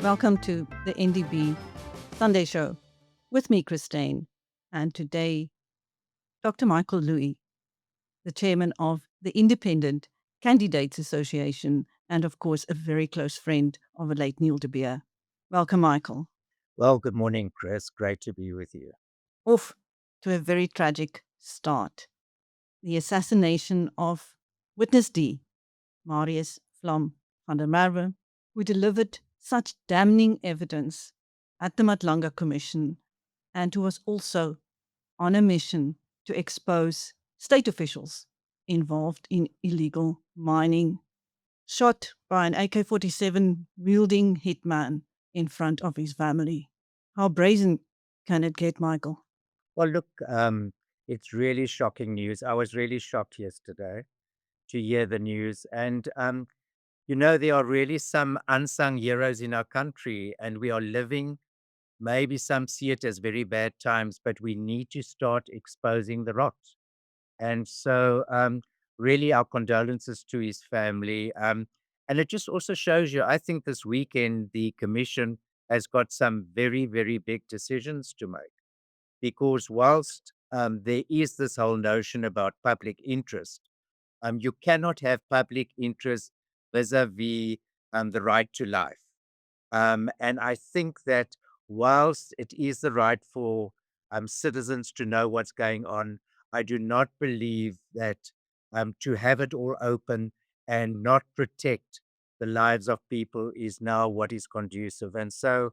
Welcome to the NdB Sunday Show with me, Steyn, and today, Dr. Michael Louis, the chairman of the Independent Candidates Association, and of course, a very close friend of the late Neil de Beer. Welcome, Michael. Well, good morning, Chris. Great to be with you. Off to a very tragic start. The assassination of Witness D, Marius Vlam van der Merwe, who delivered such damning evidence at the Madlanga Commission and who was also on a mission to expose state officials involved in illegal mining, shot by an AK-47 wielding hitman in front of his family. How brazen can it get, Michael? Well, look, it's really shocking news. I was really shocked yesterday to hear the news. And, there are really some unsung heroes in our country, and we are living, maybe some see it as very bad times, but we need to start exposing the rot. And so, really, our condolences to his family. And it just also shows you, I think this weekend, the commission has got some very, very big decisions to make. Because whilst there is this whole notion about public interest, you cannot have public interest vis-a-vis the right to life. And I think that whilst it is the right for citizens to know what's going on, I do not believe that to have it all open and not protect the lives of people is now what is conducive. And so,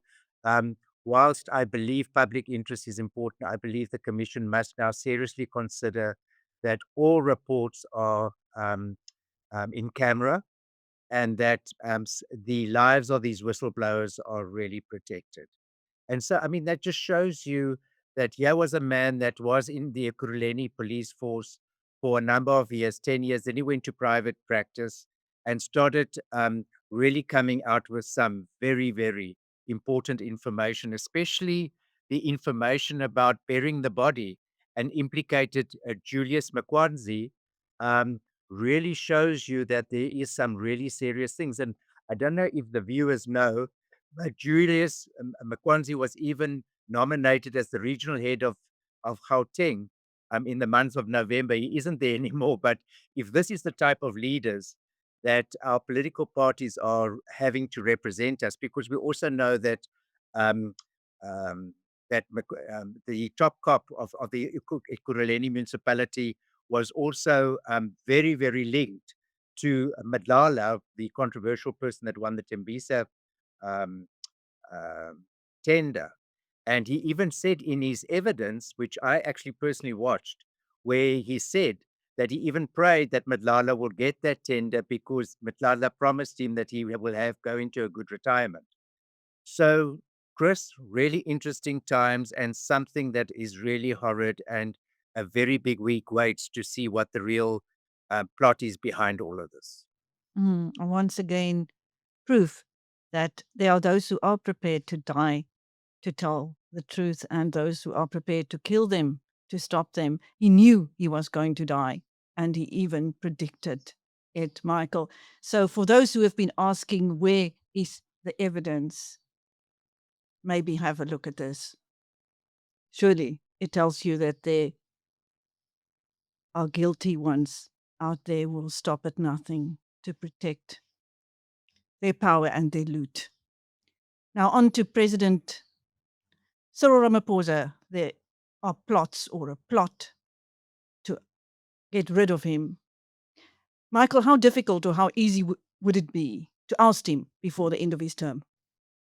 whilst I believe public interest is important, I believe the Commission must now seriously consider that all reports are in camera and that the lives of these whistleblowers are really protected. And so, I mean, that just shows you that here was a man that was in the Ekurhuleni police force for a number of years, 10 years. Then he went to private practice and started really coming out with some very, very important information, especially the information about burying the body and implicated Julius Makwanzi. Um, really shows you that there is some really serious things. And I don't know if the viewers know, but Julius Makwanzi was even nominated as the regional head of Gauteng in the month of November. He isn't there anymore. But if this is the type of leaders that our political parties are having to represent us, because we also know that um, um, the top cop of the Ekurhuleni municipality was also very, very linked to Madlala, the controversial person that won the Tembisa um, um, tender. And he even said in his evidence, which I actually personally watched, where he said that he even prayed that Madlala will get that tender because Madlala promised him that he will have go into a good retirement. So, Chris, really interesting times and something that is really horrid, and a very big week waits to see what the real plot is behind all of this. Once again, proof that there are those who are prepared to die to tell the truth and those who are prepared to kill them to stop them. He knew he was going to die and he even predicted it, Michael. So, for those who have been asking, where is the evidence? Maybe have a look at this. Surely it tells you that there are guilty ones out there who will stop at nothing to protect their power and their loot. Now, on to President Cyril Ramaphosa. There are plots or a plot to get rid of him. Michael, how difficult or how easy would it be to oust him before the end of his term?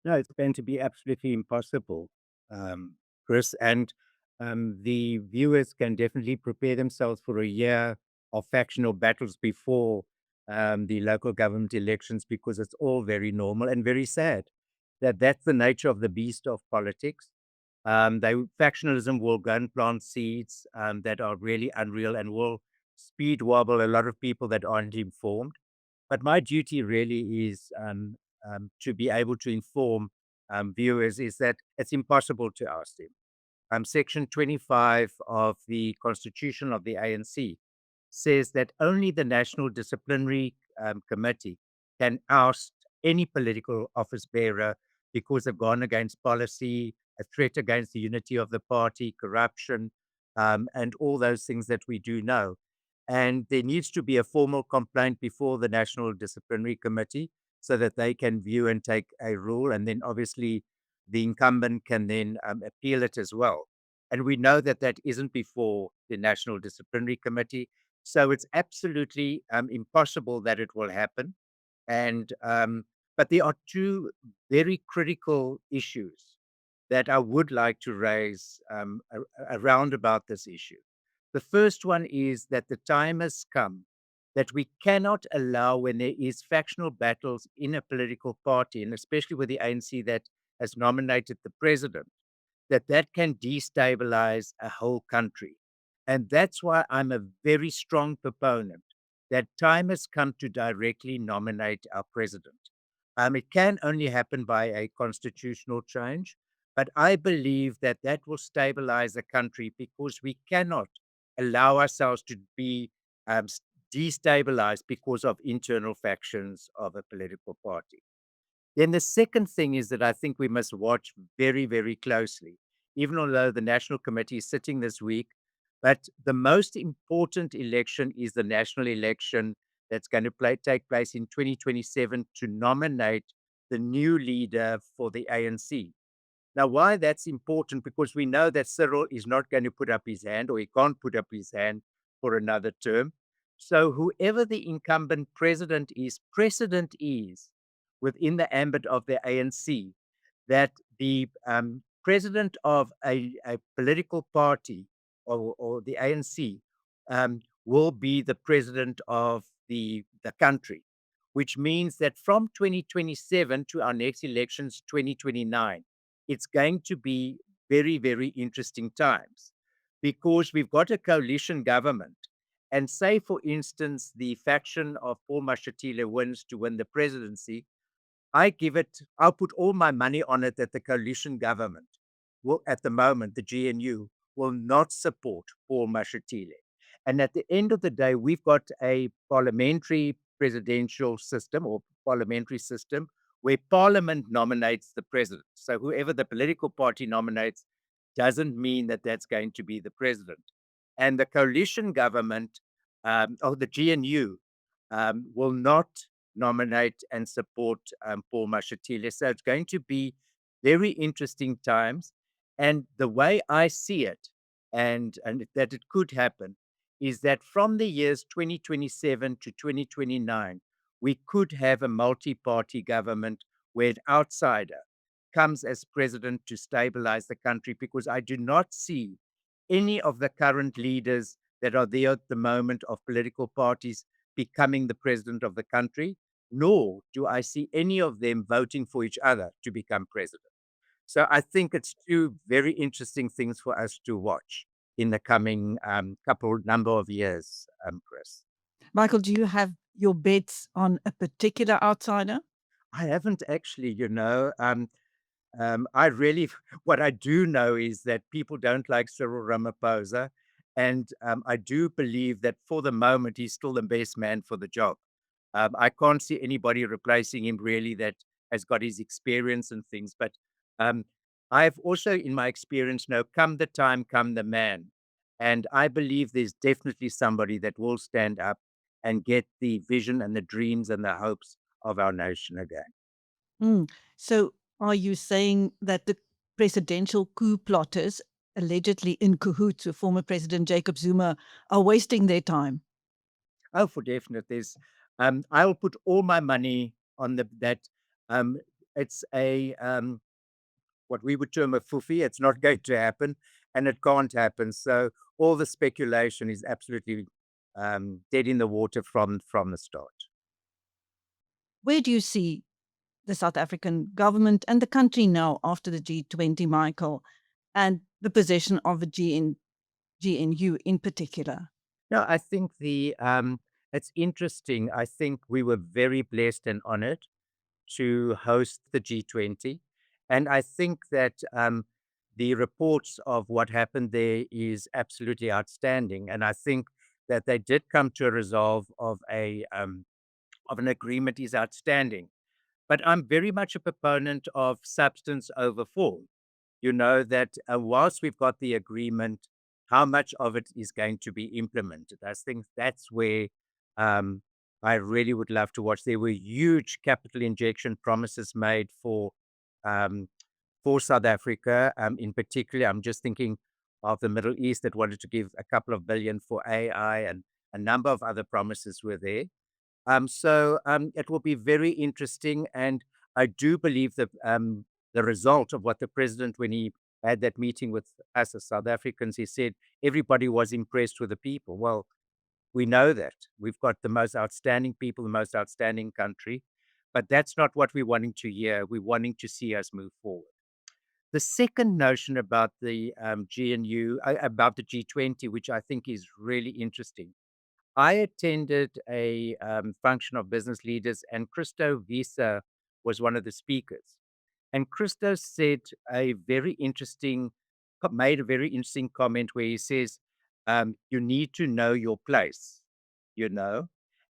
No, it's going to be absolutely impossible, Chris. And the viewers can definitely prepare themselves for a year of factional battles before the local government elections, because it's all very normal and very sad that that's the nature of the beast of politics. Factionalism will go and plant seeds that are really unreal and will speed wobble a lot of people that aren't informed. But my duty really is to be able to inform viewers is that it's impossible to oust him. Section 25 of the Constitution of the ANC says that only the National Disciplinary Committee can oust any political office bearer because they've gone against policy, a threat against the unity of the party, corruption, and all those things that we do know. And there needs to be a formal complaint before the National Disciplinary Committee so that they can view and take a rule. And then obviously the incumbent can then appeal it as well. And we know that that isn't before the National Disciplinary Committee. So it's absolutely impossible that it will happen. And but there are two very critical issues that I would like to raise around about this issue. The first one is that the time has come that we cannot allow, when there is factional battles in a political party, and especially with the ANC that has nominated the president, that that can destabilize a whole country. And that's why I'm a very strong proponent that time has come to directly nominate our president. It can only happen by a constitutional change, but I believe that that will stabilize the country because we cannot allow ourselves to be um, s- destabilized because of internal factions of a political party. Then the second thing is that I think we must watch very, very closely, even although the National Committee is sitting this week. But the most important election is the national election that's going to take place in 2027 to nominate the new leader for the ANC. Now, why that's important? Because we know that Cyril is not going to put up his hand, or he can't put up his hand for another term. So, whoever the incumbent president is, precedent is within the ambit of the ANC that the president of a political party or the ANC will be the president of the country, which means that from 2027 to our next elections, 2029, it's going to be very, very interesting times because we've got a coalition government. And say, for instance, the faction of Paul Mashatile wins to win the presidency, I'll put all my money on it that the coalition government will, at the moment, the GNU, will not support Paul Mashatile. And at the end of the day, we've got a parliamentary presidential system or parliamentary system where parliament nominates the president. So whoever the political party nominates doesn't mean that that's going to be the president. And the coalition government or the GNU will not nominate and support Paul Mashatile. So it's going to be very interesting times. And the way I see it, and that it could happen, is that from the years 2027 to 2029, we could have a multi-party government where an outsider comes as president to stabilize the country, because I do not see any of the current leaders that are there at the moment of political parties becoming the president of the country, nor do I see any of them voting for each other to become president. So I think it's two very interesting things for us to watch in the coming number of years, Chris. Michael, do you have your bets on a particular outsider? I haven't actually, I really, what I do know is that people don't like Cyril Ramaphosa. And I do believe that for the moment, he's still the best man for the job. I can't see anybody replacing him really that has got his experience and things. But um, I've also, in my experience, know come the time, come the man. And I believe there's definitely somebody that will stand up and get the vision and the dreams and the hopes of our nation again. Mm. So, are you saying that the presidential coup plotters, allegedly in cahoots with former President Jacob Zuma, are wasting their time? Oh, for definite. I'll put all my money on that. Um, it's what we would term a foofy. It's not going to happen, and it can't happen. So all the speculation is absolutely dead in the water from the start. Where do you see the South African government and the country now after the G20, Michael, and the position of the GNU in particular? No, I think it's interesting. I think we were very blessed and honored to host the G20. And I think that the reports of what happened there is absolutely outstanding. And I think that they did come to a resolve of an agreement is outstanding. But I'm very much a proponent of substance over form. You know, that whilst we've got the agreement, how much of it is going to be implemented? I think that's where um, I really would love to watch. There were huge capital injection promises made um, for South Africa. In particular, I'm just thinking of the Middle East that wanted to give a couple of billion for AI, and a number of other promises were there. So it will be very interesting, and I do believe that the result of what the president, when he had that meeting with us as South Africans, he said everybody was impressed with the people. Well, we know that we've got the most outstanding people, the most outstanding country, but that's not what we're wanting to hear. We're wanting to see us move forward. The second notion about the GNU, about the G20, which I think is really interesting. I attended a function of business leaders, and Christo Visa was one of the speakers. And Christo said a very interesting, made a very interesting comment where he says, "You need to know your place," you know.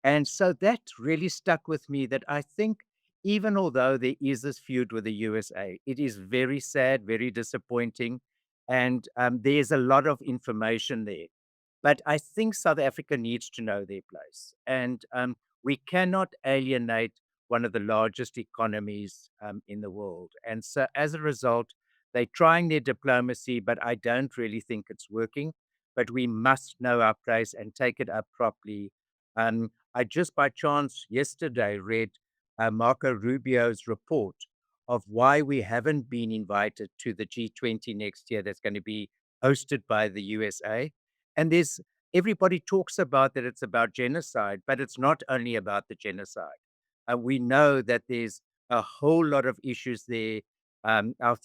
And so that really stuck with me. That I think, even although there is this feud with the USA, it is very sad, very disappointing, and there's a lot of information there. But I think South Africa needs to know their place. And we cannot alienate one of the largest economies in the world. And so as a result, they're trying their diplomacy, but I don't really think it's working. But we must know our place and take it up properly. I just by chance yesterday read Marco Rubio's report of why we haven't been invited to the G20 next year, that's going to be hosted by the USA. And there's everybody talks about that it's about genocide, but it's not only about the genocide. We know that there's a whole lot of issues there. Our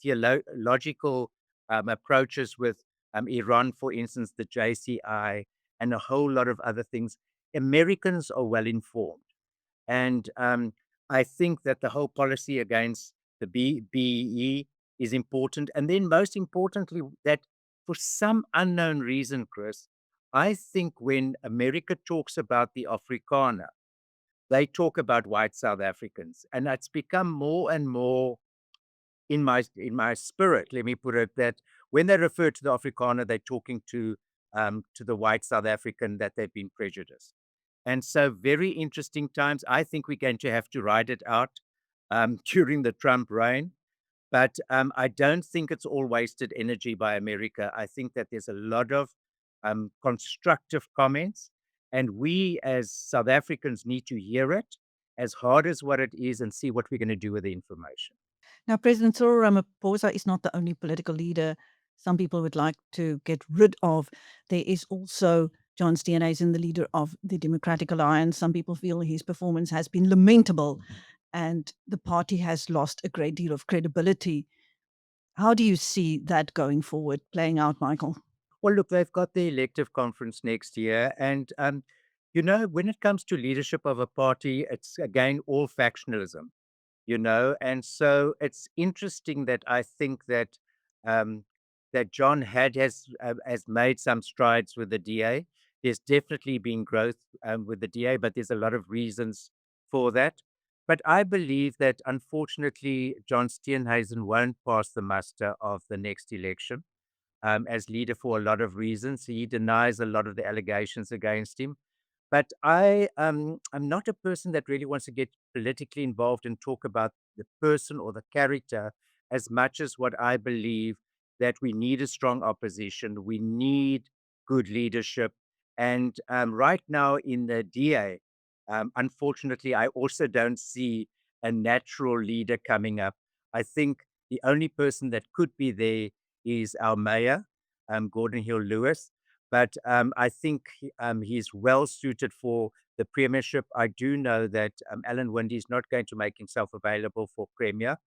theological approaches with Iran, for instance, the JCI, and a whole lot of other things. Americans are well informed. And I think that the whole policy against the BEE is important. And then, most importantly, that for some unknown reason, Chris, I think when America talks about the Afrikaner, they talk about white South Africans. And it's become more and more in my spirit, let me put it, that when they refer to the Afrikaner, they're talking to the white South African, that they've been prejudiced. And so, very interesting times. I think we're going to have to ride it out during the Trump reign. But I don't think it's all wasted energy by America. I think that there's a lot of constructive comments, and we as South Africans need to hear it as hard as what it is and see what we're going to do with the information. Now, President Cyril Ramaphosa is not the only political leader some people would like to get rid of. There is also John Steenhuisen, the leader of the Democratic Alliance. Some people feel his performance has been lamentable and the party has lost a great deal of credibility. How do you see that going forward, playing out, Michael? Well, look, they've got the elective conference next year. And, when it comes to leadership of a party, it's again all factionalism. And so it's interesting that I think um, that John has made some strides with the DA. There's definitely been growth with the DA, but there's a lot of reasons for that. But I believe that unfortunately, John Steenhuisen won't pass the muster of the next election as leader for a lot of reasons. He denies a lot of the allegations against him. But I'm not a person that really wants to get politically involved and talk about the person or the character as much as what I believe that we need a strong opposition. We need good leadership. And right now in the DA, unfortunately, I also don't see a natural leader coming up. I think the only person that could be there is our mayor, Gordon Hill Lewis. But I think he's well suited for the premiership. I do know that Alan Winde is not going to make himself available for premier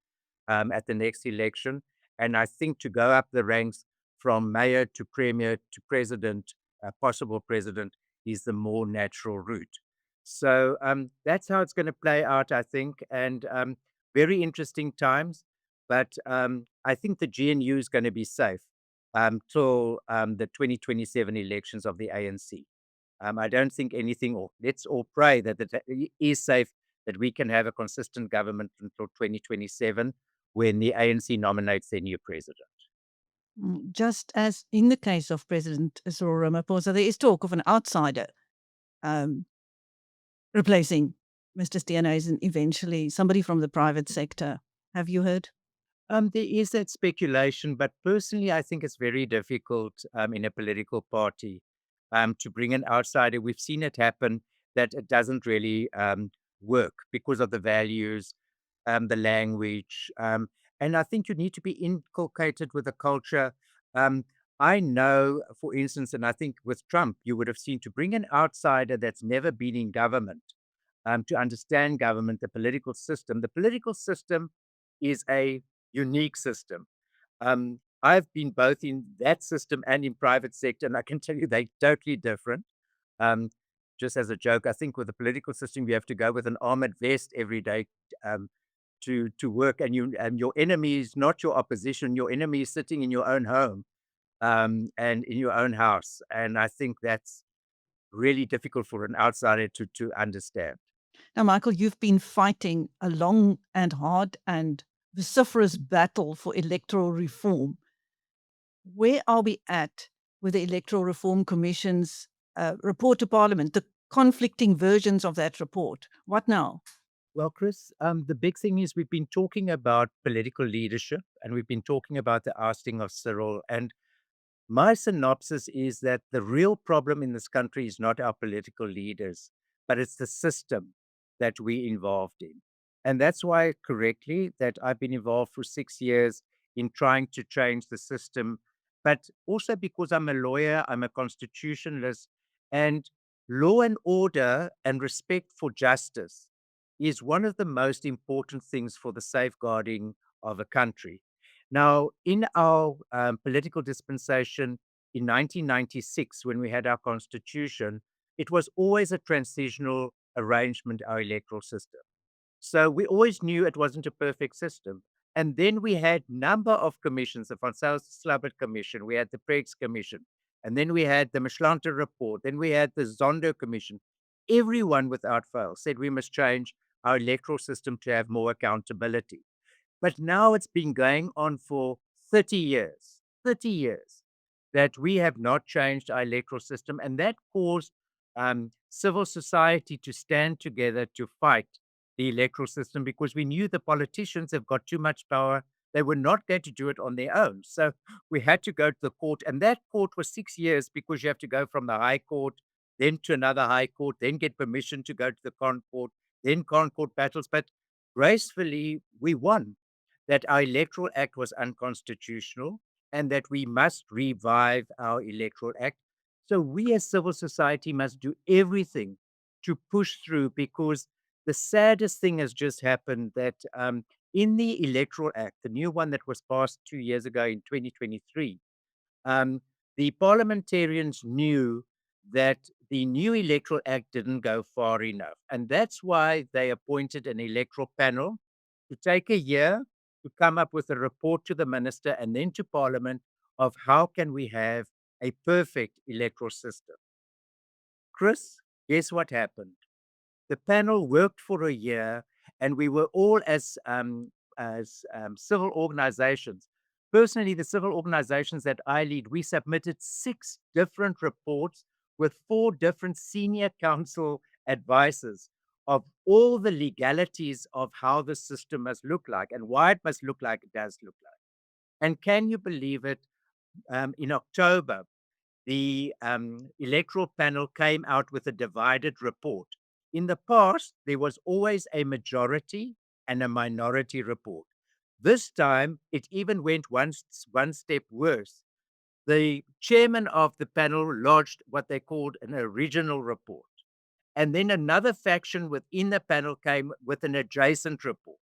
at the next election. And I think to go up the ranks from mayor to premier to president, possible president, is the more natural route. So that's how it's going to play out, I think. And very interesting times. But I think the GNU is going to be safe till the 2027 elections of the ANC. I don't think anything, or let's all pray that it is safe, that we can have a consistent government until 2027 when the ANC nominates their new president. Just as in the case of President Cyril Ramaphosa, there is talk of an outsider um, replacing Mr. Steenhuisen eventually, somebody from the private sector. Have you heard? There is that speculation, but personally, I think it's very difficult in a political party to bring an outsider. We've seen it happen that it doesn't really work because of the values, the language, and I think you need to be inculcated with a culture. Um, I know, for instance, and I think with Trump, you would have seen to bring an outsider that's never been in government to understand government, the political system. The political system is a unique system. I've been both in that system and in private sector, and I can tell you they're totally different. Um, just as a joke, I think with the political system, you have to go with an armored vest every day um, to work, and your enemy is not your opposition. Your enemy is sitting in your own home and in your own house, and I think that's really difficult for an outsider to understand. Now, Michael, you've been fighting a long and hard and vociferous battle for electoral reform. Where are we at with the Electoral Reform Commission's report to Parliament, the conflicting versions of that report? What now? Well, Chris, the big thing is we've been talking about political leadership and we've been talking about the ousting of Cyril. And my synopsis is that the real problem in this country is not our political leaders, but it's the system that we're involved in. And that's why, correctly, that I've been involved for 6 years in trying to change the system, but also because I'm a lawyer, I'm a constitutionalist, and law and order and respect for justice is one of the most important things for the safeguarding of a country. Now, in our political dispensation in 1996, when we had our constitution, it was always a transitional arrangement, our electoral system. So we always knew it wasn't a perfect system. And then we had number of commissions, the Van Slabbert Commission, we had the Pregs Commission, and then we had the Mashlanta report, then we had the Zondo Commission. Everyone without fail said we must change our electoral system to have more accountability. But now it's been going on for 30 years that we have not changed our electoral system. And that caused civil society to stand together to fight the electoral system because we knew the politicians have got too much power. They were not going to do it on their own. So we had to go to the court. And that court was 6 years because you have to go from the High Court, then to another High Court, then get permission to go to the Con Court, then Con Court battles. But gracefully, we won that our Electoral Act was unconstitutional and that we must revive our Electoral Act. So we as civil society must do everything to push through because the saddest thing has just happened that in the Electoral Act, the new one that was passed 2 years ago in 2023, um, the parliamentarians knew that the new Electoral Act didn't go far enough. And that's why they appointed an electoral panel to take a year to come up with a report to the minister and then to Parliament of how can we have a perfect electoral system. Chris, guess what happened? The panel worked for a year, and we were all as civil organizations. Personally, the civil organizations that I lead, we submitted 6 different reports with 4 different senior council advisors of all the legalities of how the system must look like and why it must look like it does look like. And can you believe it? In October, the electoral panel came out with a divided report. In the past, there was always a majority and a minority report. This time, it even went one step worse. The chairman of the panel lodged what they called an original report. And then another faction within the panel came with an adjacent report.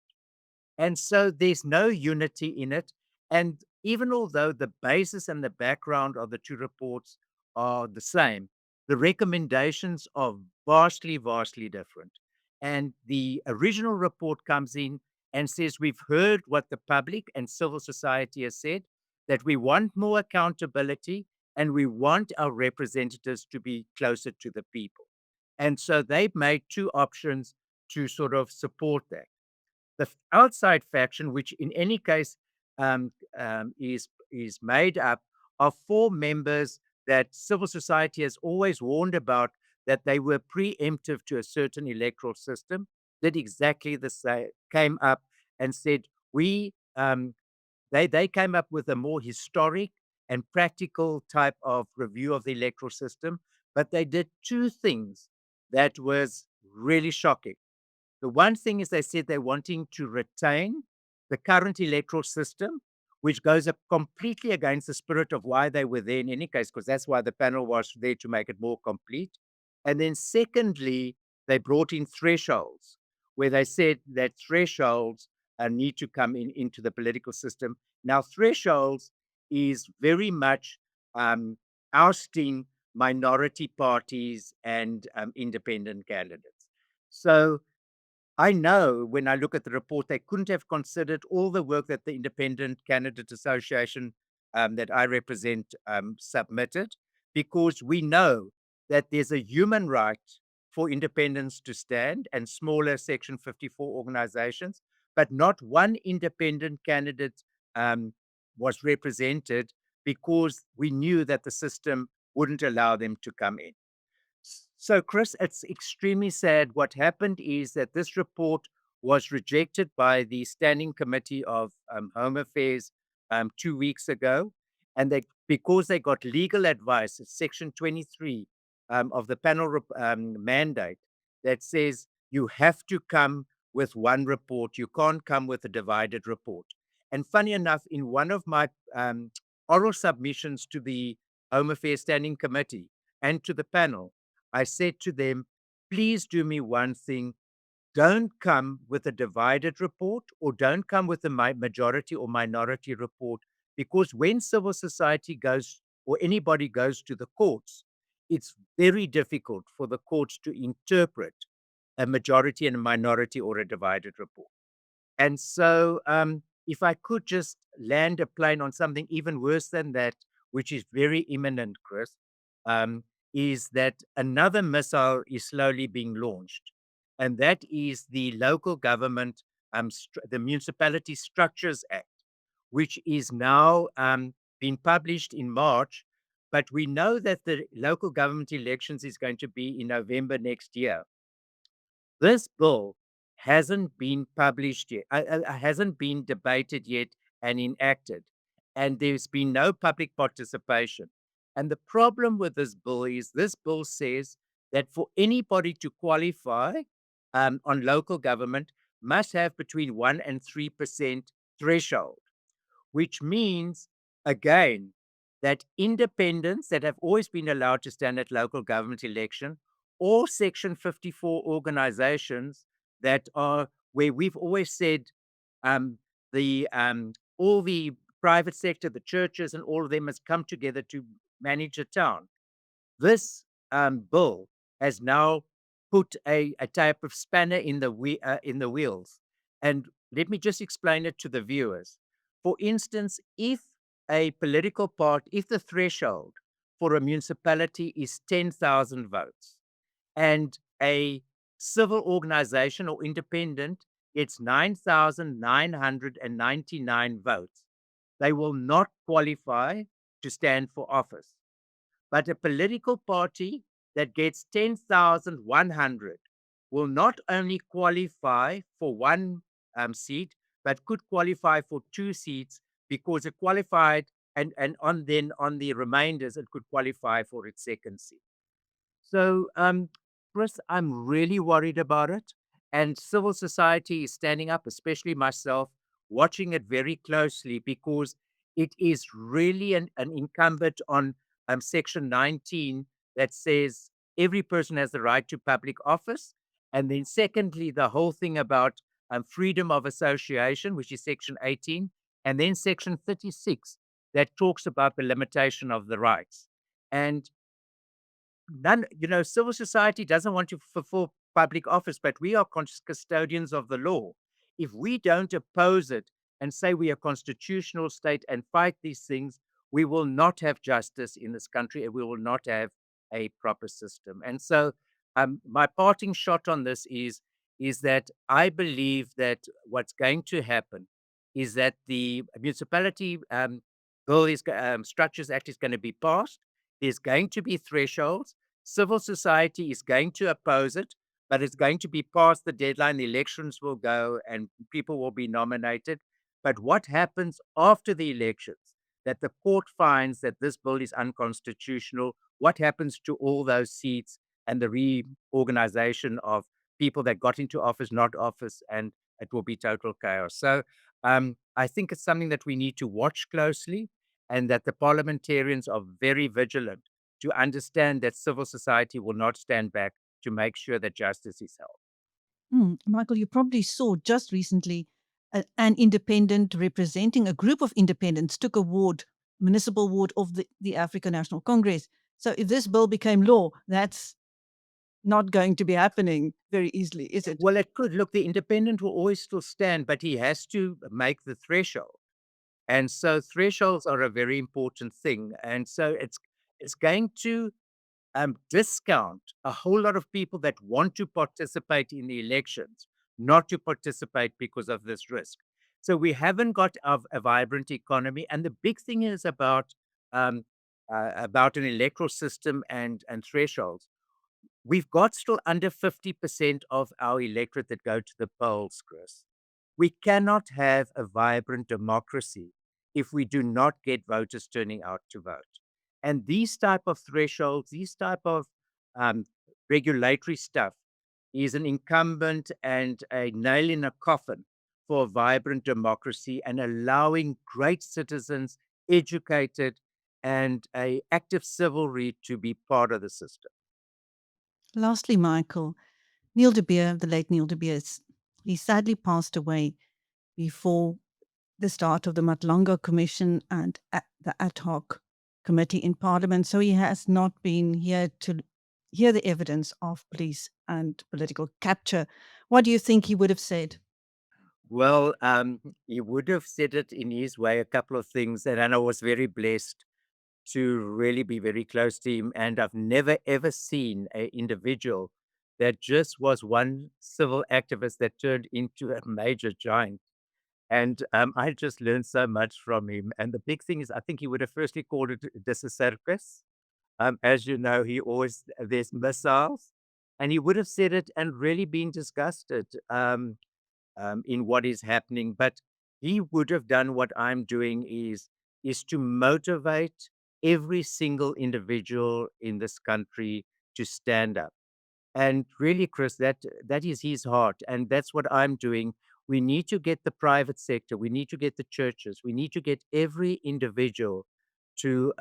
And so there's no unity in it. And even although the basis and the background of the 2 reports are the same, the recommendations are vastly, vastly different. And the original report comes in and says, we've heard what the public and civil society has said, that we want more accountability and we want our representatives to be closer to the people. And so they've made 2 options to sort of support that. The outside faction, which in any case is made up of 4 members that civil society has always warned about, that they were preemptive to a certain electoral system, did exactly the same, came up and said, they came up with a more historic and practical type of review of the electoral system, but they did 2 things that was really shocking. The one thing is they said they're wanting to retain the current electoral system, which goes up completely against the spirit of why they were there in any case, because that's why the panel was there, to make it more complete. And then secondly, they brought in thresholds, where they said that thresholds need to come into the political system. Now, thresholds is very much ousting minority parties and independent candidates. So I know when I look at the report, they couldn't have considered all the work that the Independent Candidate Association that I represent submitted, because we know that there's a human right for independents to stand and smaller Section 54 organizations, but not one independent candidate was represented, because we knew that the system wouldn't allow them to come in. So, Chris, it's extremely sad. What happened is that this report was rejected by the Standing Committee of Home Affairs 2 weeks ago. And because they got legal advice, it's Section 23 of the panel mandate, that says you have to come with one report. You can't come with a divided report. And funny enough, in one of my oral submissions to the Home Affairs Standing Committee and to the panel, I said to them, please do me one thing. Don't come with a divided report, or don't come with a majority or minority report, because when civil society goes, or anybody goes to the courts, it's very difficult for the courts to interpret a majority and a minority or a divided report. And so, if I could just land a plane on something even worse than that, which is very imminent, Chris, um, is that another missile is slowly being launched. And that is the local government, the Municipality Structures Act, which is now being published in March. But we know that the local government elections is going to be in November next year. This bill hasn't been published yet, hasn't been debated yet and enacted, and there's been no public participation. And the problem with this bill says that for anybody to qualify on local government must have between 1 and 3% threshold, which means, again, that independents that have always been allowed to stand at local government election, or Section 54 organizations that are where we've always said the all the private sector, the churches, and all of them must come together to manage a town. This bill has now put a type of spanner in the wheels. And let me just explain it to the viewers. For instance, if if the threshold for a municipality is 10,000 votes, and a civil organization or independent gets 9,999 votes, they will not qualify to stand for office. But a political party that gets 10,100 will not only qualify for one seat, but could qualify for 2 seats, because it qualified, and on the remainders, it could qualify for its second seat. So, Chris, I'm really worried about it. And civil society is standing up, especially myself, watching it very closely, because it is really an incumbent on Section 19 that says every person has the right to public office. And then, secondly, the whole thing about freedom of association, which is Section 18. And then Section 36 that talks about the limitation of the rights. And civil society doesn't want to fulfill public office, but we are custodians of the law. If we don't oppose it and say we are a constitutional state and fight these things, we will not have justice in this country, and we will not have a proper system. And so, my parting shot on this is is that I believe that what's going to happen is that the municipality bill structures act is going to be passed. There's going to be thresholds. Civil society is going to oppose it, but it's going to be past the deadline. The elections will go and people will be nominated. But what happens after the elections? That the court finds that this bill is unconstitutional. What happens to all those seats and the reorganization of people that got into office, not office, and it will be total chaos. So I think it's something that we need to watch closely and that the parliamentarians are very vigilant to understand that civil society will not stand back to make sure that justice is held. Michael, you probably saw just recently an independent representing a group of independents took a ward, municipal ward of the African National Congress. So if this bill became law, that's not going to be happening very easily, is it? Well, it could. Look, the independent will always still stand, but he has to make the threshold. And so thresholds are a very important thing. And so it's going to discount a whole lot of people that want to participate in the elections, not to participate because of this risk. So we haven't got a vibrant economy. And the big thing is about an electoral system and thresholds. We've got still under 50% of our electorate that go to the polls, Chris. We cannot have a vibrant democracy if we do not get voters turning out to vote. And these type of thresholds, these type of um, regulatory stuff is an incumbent and a nail in a coffin for a vibrant democracy and allowing great citizens, educated, and a active civilry to be part of the system. Lastly, Michael, Neil de Beer, the late Neil de Beer, he sadly passed away before the start of the Madlanga Commission and the ad hoc committee in Parliament. So he has not been here to hear the evidence of police and political capture. What do you think he would have said? Well, he would have said it in his way, a couple of things, and I was very blessed to really be very close to him. And I've never ever seen an individual that just was one civil activist that turned into a major giant. And I just learned so much from him. And the big thing is, I think he would have firstly called it dis circus. As you know, he always there's missiles, and he would have said it and really been disgusted. In what is happening. But he would have done what I'm doing is to motivate every single individual in this country to stand up. And really, Chris, that is his heart, and that's what I'm doing. We need to get the private sector, we need to get the churches, we need to get every individual to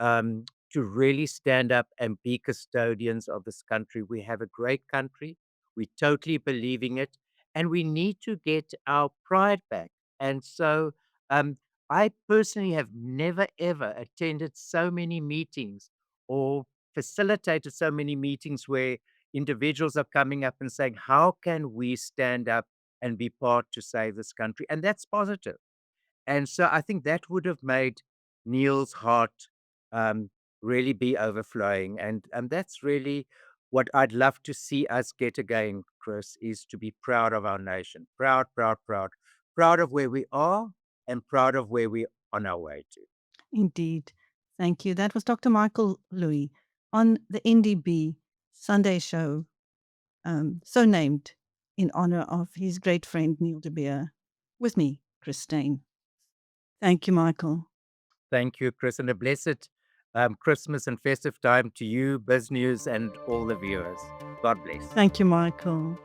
really stand up and be custodians of this country. We have a great country. We totally believe in it, and we need to get our pride back. And so, I personally have never ever attended so many meetings or facilitated so many meetings where individuals are coming up and saying, how can we stand up and be part to save this country? And that's positive. And so I think that would have made Neil's heart um, really be overflowing. And that's really what I'd love to see us get again, Chris, is to be proud of our nation. Proud, proud, proud. Proud of where we are and proud of where we're on our way to. Indeed. Thank you. That was Dr. Michael Louis on the NdB Sunday Show, so named in honor of his great friend Neil de Beer, with me, Chris Steyn. Thank you, Michael. Thank you, Chris, and a blessed Christmas and festive time to you, Biz News, and all the viewers. God bless. Thank you, Michael.